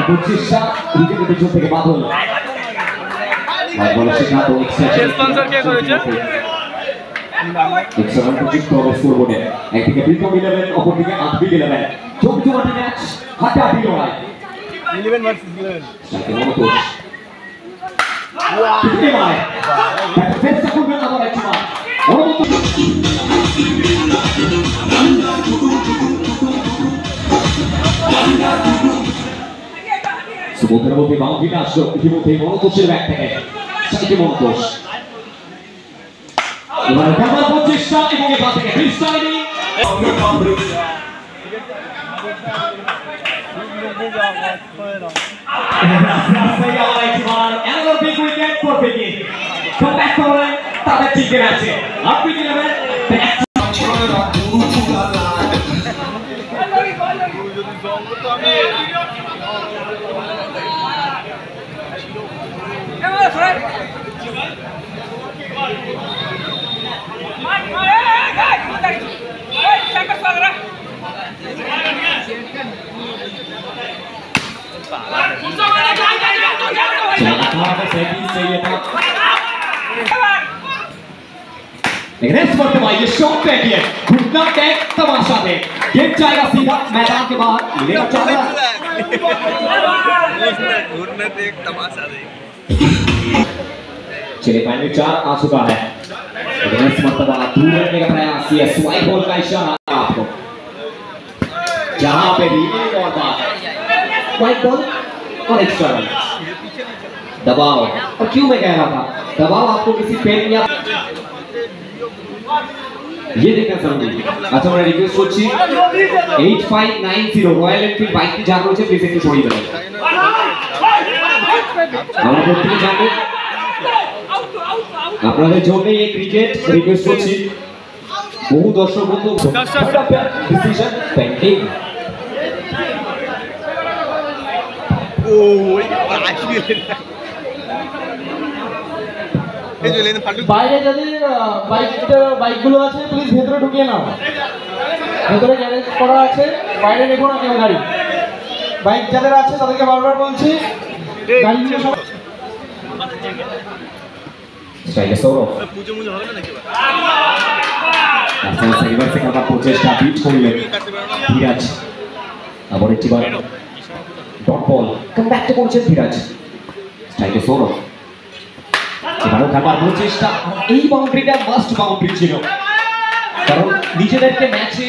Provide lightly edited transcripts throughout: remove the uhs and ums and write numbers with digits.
25টা উইকেটের পিছন থেকে বাদল বলে সিদ্ধান্ত স্পন্সর কে করেছে এক্সেলেন্ট প্রজেক্ট প্রবেশ করবে একদিকে প্রীতম 11 অপরদিকে আদবিক 11 জমজমাটি ম্যাচ হাড্ডাহাড্ডি লড়াই 11 ভার্সেস 11 সাথে মনোজ কি মানে একটা ফেসটা করবেন আবার একটা অনুমত সুবোধের মধ্যে বাউন্ডারিটা আসলো ইতিমধ্যে মনোজের ব্যাট থেকে সাইকে মনোজ এবার কামার প্রচেষ্টা এবং এবার থেকে ফ্রিস্টাইলিং another big wicket for Piggy. Come back for it. তাদের টিকে আছে আপনি কি নেবেন रेस्ट करते भाई ये शॉट पे किए घुटना टैग तमाशा दे गेम जाएगा सीधा मैदान के बाहर मिलेगा चौका घुटना टैग तमाशा दे चलिए फाइनल 4 आ चुका है रेस्ट मर्तबा दूर रखने का प्रयास ये स्वाइप बॉल का इशारा आपको जहां पे भी एक और बात स्वाइप बॉल और एक्स्ट्रा रन दबाव और क्यों मैं कह रहा था दबाव आपको किसी पेन या ये देखना जरूरी अच्छा मैं रिक्वेस्ट করছি 8590 রয়্যাল এনফিল্ড বাইকটি যা রয়েছে প্লিজ একটু সরিয়ে দেবেন আমরা প্রত্যেকে জানি আপনাদের জন্য এই ক্রিকেট রিকোয়েস্ট করছি বহু দর্শক বন্ধু ডিসিশন পেন্ডিং ও বাইরে যাদের বাইকগুলো আছে প্লিজ ভেতরে ঢুকিয়ে নাও ভেতরে গ্যারেজ করা আছে বাইরে রেখো না কেউ গাড়ি বাইক যাদের আছে তাদেরকে বারবার বলছি গাড়িগুলো সব স্ট্রাইকে সৌরভ পুজো মুজো হবে না নাকি আপনারা সেবার থেকে আবার প্রচেষ্টা বিট করলেন ধীরাজ আবার একটি বার dot ball come back to করছেন ধীরাজ স্ট্রাইকে সৌরভ এবারও খেলার প্রচেষ্টা এই বাউন্ডারিটা মাস্ট বাউন্ডারি ছিল কারণ নিজেদেরকে ম্যাচে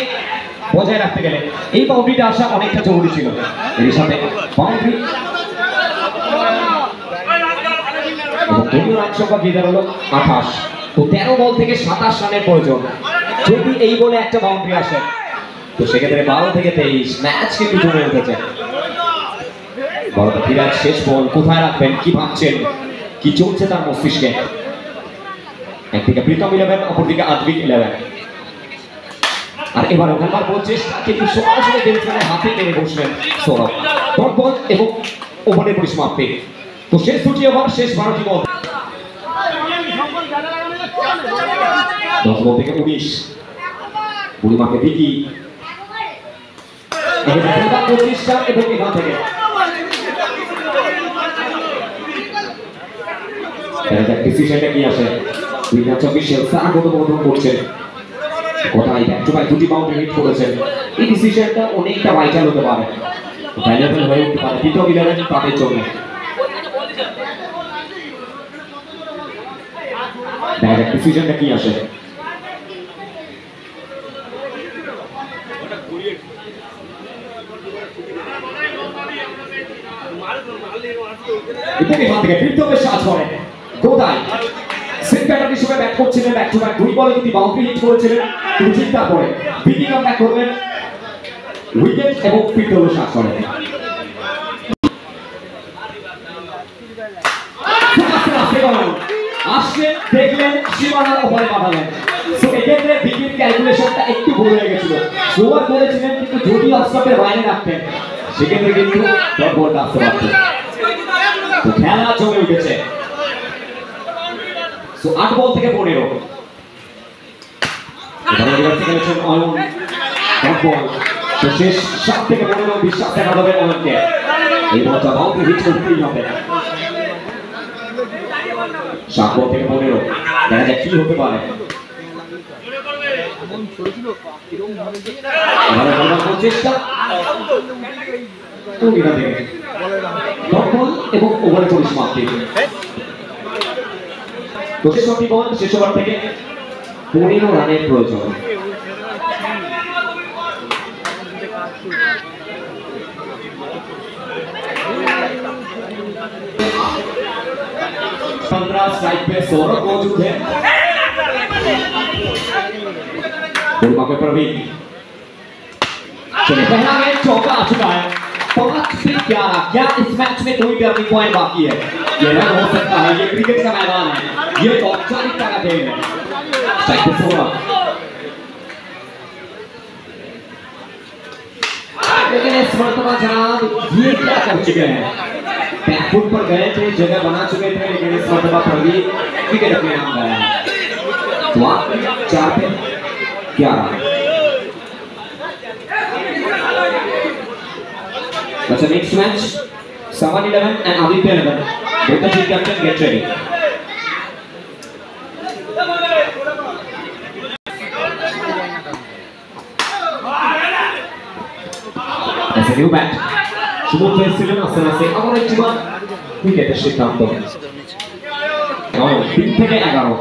বজায় রাখতে গেলে এই বাউন্ডারিটা আসা অনেকটা জরুরি ছিল এর সাথে বাউন্ডারি দলীয় রান সংখ্যা গেদার হলো 28 তো 13 বল থেকে 27 রানের প্রয়োজন যদি এই বলে একটা বাউন্ডারি আসে তো সেক্ষেত্রে 12 থেকে 23 ম্যাচ কিন্তু জমে উঠেছে বড় ধীরাজ শেষ বল কোথায় রাখবেন কি ভাবছেন কি চলছে তার মস্তিষ্কে একদিকে প্রীতম 11 অপরদিকে আদবিক 11 আর এবার ওখানকার প্রচেষ্টা কিন্তু সরাসরি ব্যাটসম্যানের হাতে টেনে বসলেন সৌরভ ডট বল এবং ওভারের পরিসমাপ্তি তো শেষ দুটি ওভার শেষ 12টি বল 10 বল থেকে 19 বুড়িমাকে দেখি এবার প্রচেষ্টা এবং এখান থেকে ডিসিশনটা কি আসে 2024 স্থানাগত বদল করছেন কোথায় ব্যাক টু ব্যাক দুটি বাউন্ডারি হিট করেছেন এই ডিসিশনটা অনেকটা ভাইটাল হতে পারে ভ্যালুয়েবল হয়ে উঠতে পারে প্রীতম 11 তাদের জন্য দেখা ডিসিশনটা কি আসে এখান থেকে প্রীতমের শট করে কোথায় সেট ব্যাটার হিসেবে ব্যাট করছিলেন ব্যাক টু ব্যাক দুই বলে যদি বাউন্ডারি হিট করেছিলেন তিনি চিন্তা করে বিগিং অফ ব্যাক করবেন উইকেট এবং প্রীতমের শট করে আসলে দেখলেন সীমানার উপরে পাঠালেন সো এক্ষেত্রে বিগিং ক্যালকুলেশনটা একটু ভুল হয়ে গেছিল স্লোয়ার করেছিলেন কিন্তু যদি অফস্টপের বাইরে রাখতেন সেক্ষেত্রে কিন্তু ডট বলটা আসতে পারতেন তো খেলা জমে উঠেছে সো 8 বল থেকে 15 এবারে রিভার্সে খেলেছেন অয়ন ডট বল তো শেষ 7 থেকে 15 বিশ্বাস দেখা যাবে অয়নকে এই বলটা বাউন্ডারি হিট করতেই হবে। 7 বল থেকে 15, দেখা যাক কি হতে পারে। এবারে বলার চেষ্টা এবং ওভারের পরিসমাপ্তি। শেষটি বল, শেষ ওভার থেকে 15 রানের প্রয়োজন। स्ट्राइक पे सौरभ मौजूद है। पे प्रवीण चलिए, पहला मैच चौका आ चुका है। 5 से 11, क्या इस मैच में कोई टर्निंग पॉइंट बाकी है? ये रन हो सकता है, ये क्रिकेट का मैदान है, ये औपचारिकता का खेल है। स्ट्राइक पे सौरभ, लेकिन इस मर्तबा जनाब ये क्या कर चुके हैं? बैकफुट पर गए थे, जगह बना चुके थे, लेकिन इस मर्तबा प्रवीण विकेट अपने नाम गया है। 4 पे 11। That's the next match. 7-11 and Aditya 11. Both the team captain get ready. That's a new bat. শুভ ফেসছিলেন আস্তে আস্তে আবার একটি বার উইকেটের সিদ্ধান্ত। 3 থেকে 11।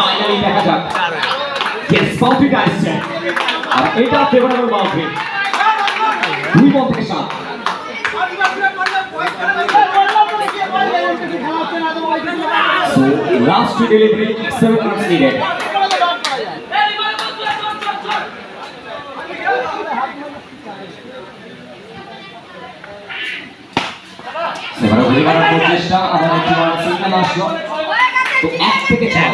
ফাইনালি দেখা যাক। Yes, বাউন্ডারিটা আসছে আর এটা ফেভারেবল বাউন্ডারি। 2 বল থেকে 7। So last delivery, 7 runs needed. সেবারে ঘুরে করার চেষ্টা, আবার একবার সিগন্যাল আসলো। তো 1 থেকে 6।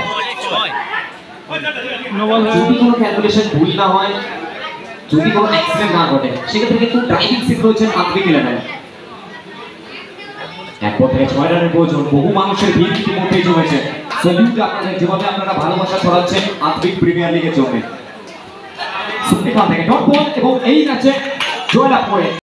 যদি কোনো ক্যালকুলেশন ভুল না হয়, যদি কোনো অ্যাক্সিডেন্ট না ঘটে, সেক্ষেত্রে কিন্তু ড্রাইভিং সিট রয়েছেন আত্মিক ইলেভেন। 1 বল থেকে 6 রানের প্রয়োজন। বহু মানুষের ভিড় ইতিমধ্যেই জমেছে। সেলিউট আপনাদের, যেভাবে আপনারা ভালোবাসা ছড়াচ্ছেন আত্মিক প্রিমিয়ার লিগের জন্য। সুপ্রিখান থেকে ডট বল এবং এই ম্যাচে জয়লাভ করে